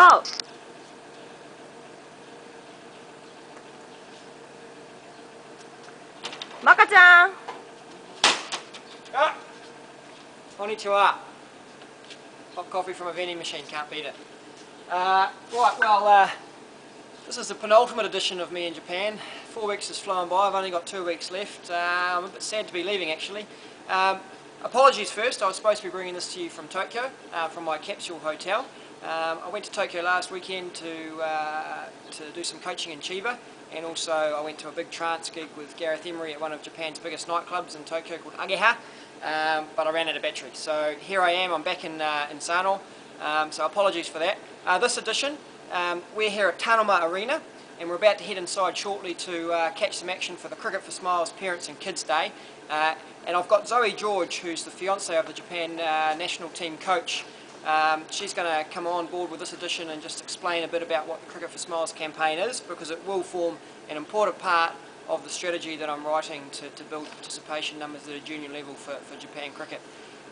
Oh, Maka-chan! Ah! Konnichiwa. Hot coffee from a vending machine, can't beat it. This is the penultimate edition of me in Japan. 4 weeks has flown by, I've only got 2 weeks left. I'm a bit sad to be leaving actually. Apologies first, I was supposed to be bringing this to you from Tokyo, from my capsule hotel. I went to Tokyo last weekend to do some coaching in Chiba, and also I went to a big trance gig with Gareth Emery at one of Japan's biggest nightclubs in Tokyo called Ageha, but I ran out of battery. So here I am, I'm back in Sano, so apologies for that. This edition, we're here at Tanoma Arena, and we're about to head inside shortly to catch some action for the Cricket for Smiles Parents and Kids Day. And I've got Zoe George, who's the fiancée of the Japan national team coach. She's going to come on board with this edition and just explain a bit about what the Cricket for Smiles campaign is, because it will form an important part of the strategy that I'm writing to build participation numbers at a junior level for Japan cricket.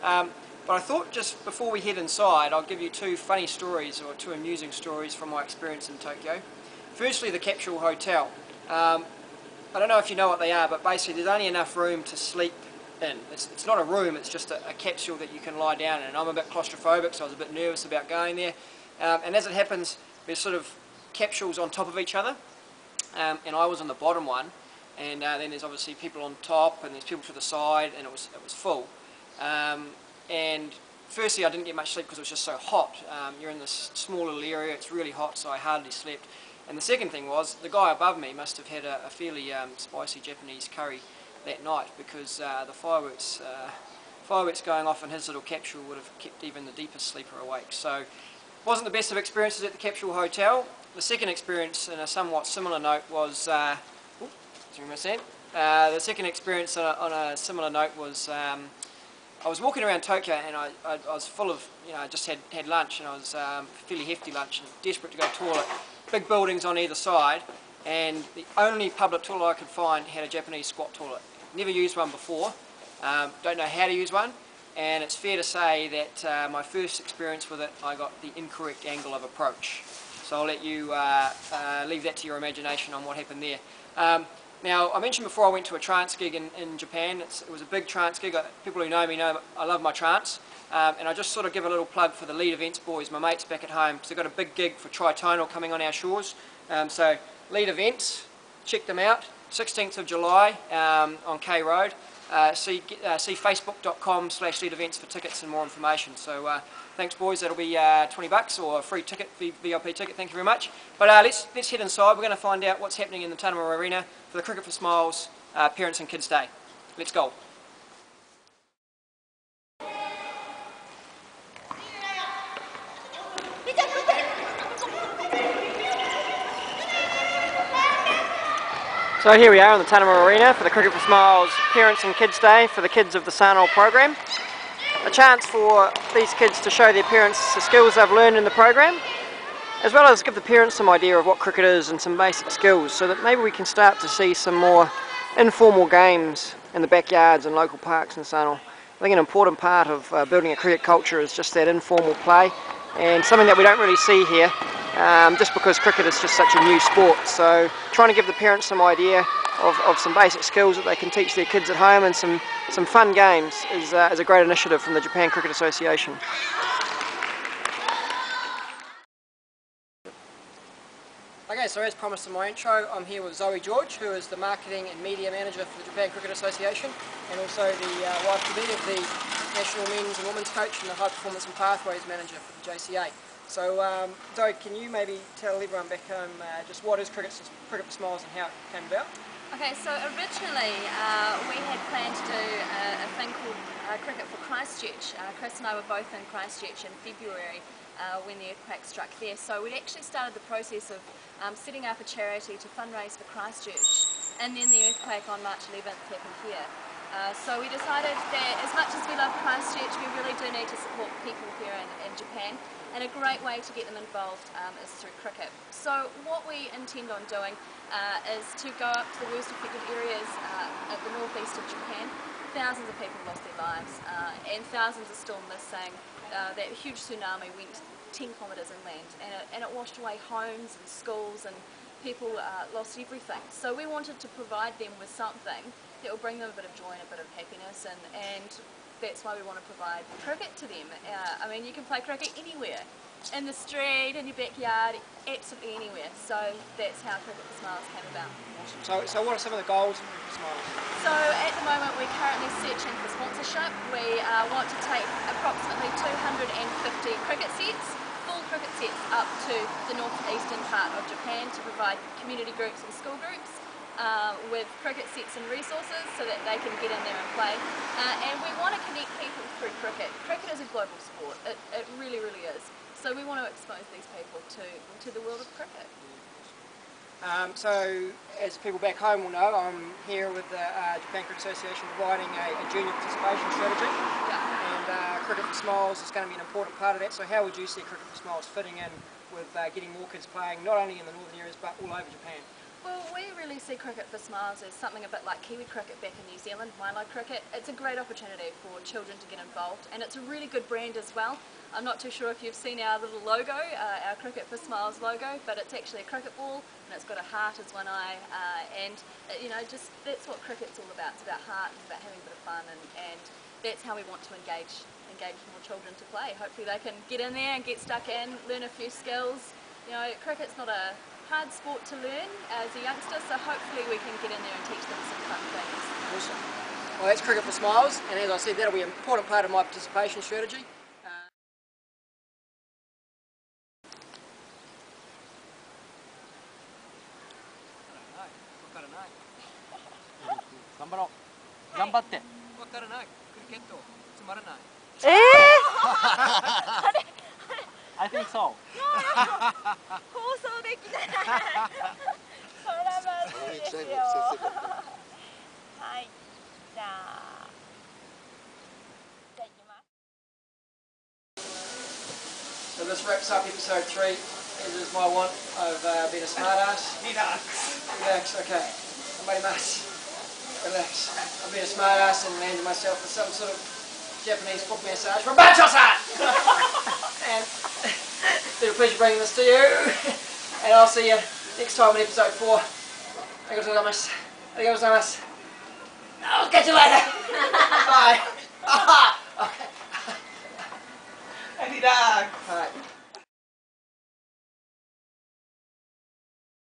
But I thought just before we head inside, I'll give you two funny stories, or two amusing stories from my experience in Tokyo. Firstly, the capsule hotel. I don't know if you know what they are, but basically there's only enough room to sleep in. It's not a room, it's just a capsule that you can lie down in. And I'm a bit claustrophobic, so I was a bit nervous about going there. And as it happens, there's sort of capsules on top of each other, and I was on the bottom one. And then there's obviously people on top, and there's people to the side, and it was full. And firstly, I didn't get much sleep because it was just so hot. You're in this small little area, it's really hot, so I hardly slept. And the second thing was, the guy above me must have had a fairly spicy Japanese curry that night, because the fireworks going off in his little capsule would have kept even the deepest sleeper awake. So it wasn't the best of experiences at the capsule hotel. The second experience, in a somewhat similar note, was the second experience on a similar note was I was walking around Tokyo, and I was full of, I just had lunch, and I was fairly hefty lunch, and desperate to go to the toilet. Big buildings on either side, and the only public toilet I could find had a Japanese squat toilet. Never used one before, don't know how to use one, and it's fair to say that my first experience with it, I got the incorrect angle of approach. So I'll let you leave that to your imagination on what happened there. Now, I mentioned before I went to a trance gig in Japan. It was a big trance gig. People who know me know I love my trance. And I just sort of give a little plug for the Lead Events boys, my mates back at home, because they've got a big gig for Tritonal coming on our shores. So Lead Events, check them out. 16th of July on K Road. See facebook.com/Lead Events for tickets and more information. So thanks boys, that'll be $20 or a free ticket, VIP ticket, thank you very much. But let's head inside. We're going to find out what's happening in the Tanoma Arena for the Cricket for Smiles Parents and Kids Day. Let's go. So here we are in the Tanoma Arena for the Cricket for Smiles Parents and Kids Day for the kids of the Sano program. A chance for these kids to show their parents the skills they've learned in the program, as well as give the parents some idea of what cricket is and some basic skills, so that maybe we can start to see some more informal games in the backyards and local parks in Sano. I think an important part of building a cricket culture is just that informal play, and something that we don't really see here, just because cricket is just such a new sport. So trying to give the parents some idea of some basic skills that they can teach their kids at home, and some fun games is a great initiative from the Japan Cricket Association. Okay, so as promised in my intro, I'm here with Zoe George, who is the Marketing and Media Manager for the Japan Cricket Association, and also the wife-to-be of the National Men's and Women's Coach and the High Performance and Pathways Manager for the JCA. So Zoe, can you maybe tell everyone back home just what is Cricket for Smiles and how it came about? Okay, so originally we had planned to do a thing called Cricket for Christchurch. Chris and I were both in Christchurch in February when the earthquake struck there. So we'd actually started the process of setting up a charity to fundraise for Christchurch, and then the earthquake on March 11th happened here. So we decided that as much as we love Christchurch, we really do need to support people here in Japan, and a great way to get them involved is through cricket. So what we intend on doing is to go up to the worst affected areas at the northeast of Japan. Thousands of people lost their lives, and thousands are still missing. That huge tsunami went 10 kilometres inland, and it washed away homes and schools, and people lost everything. So we wanted to provide them with something that will bring them a bit of joy and a bit of happiness, and that's why we want to provide cricket to them. I mean, you can play cricket anywhere, in the street, in your backyard, absolutely anywhere. So that's how Cricket for Smiles came about. Awesome. So what are some of the goals of Cricket for Smiles? So at the moment we're currently searching for sponsorship. We want to take approximately 250 cricket sets, full cricket sets, up to the northeastern part of Japan to provide community groups and school groups with cricket sets and resources so that they can get in there and play. And we want to connect people through cricket. Cricket is a global sport. It really, really is. So we want to expose these people to the world of cricket. So, as people back home will know, I'm here with the Japan Cricket Association providing a junior participation strategy. Yeah. And Cricket for Smiles is going to be an important part of that. So how would you see Cricket for Smiles fitting in with getting more kids playing, not only in the northern areas, but all over Japan? Well, we really see Cricket for Smiles as something a bit like Kiwi cricket back in New Zealand, Milo cricket. It's a great opportunity for children to get involved, and it's a really good brand as well. I'm not too sure if you've seen our little logo, our Cricket for Smiles logo, but it's actually a cricket ball, and it's got a heart as one eye, and you know, just that's what cricket's all about. It's about heart, it's about having a bit of fun, and that's how we want to engage more children to play. Hopefully they can get in there and get stuck in, learn a few skills. You know, cricket's not a hard sport to learn as a youngster, so hopefully we can get in there and teach them some fun things. Awesome. Well, that's Cricket for Smiles, and as I said, that'll be an important part of my participation strategy. I think so. 放送できない。それはまずいですよ。はい。じゃあ行きます。 So this wraps up episode 3, as is my want. I've been a smartass. Relax, okay. Somebody relax. I've been a smartass and landed myself with some sort of Japanese foot massage from Bacho-san! And it's been a pleasure bringing this to you. And I'll see you next time in episode 4. Arigatou gozaimasu. Arigatou gozaimasu. I'll catch you later. Bye. Okay. Happy dog. Alright.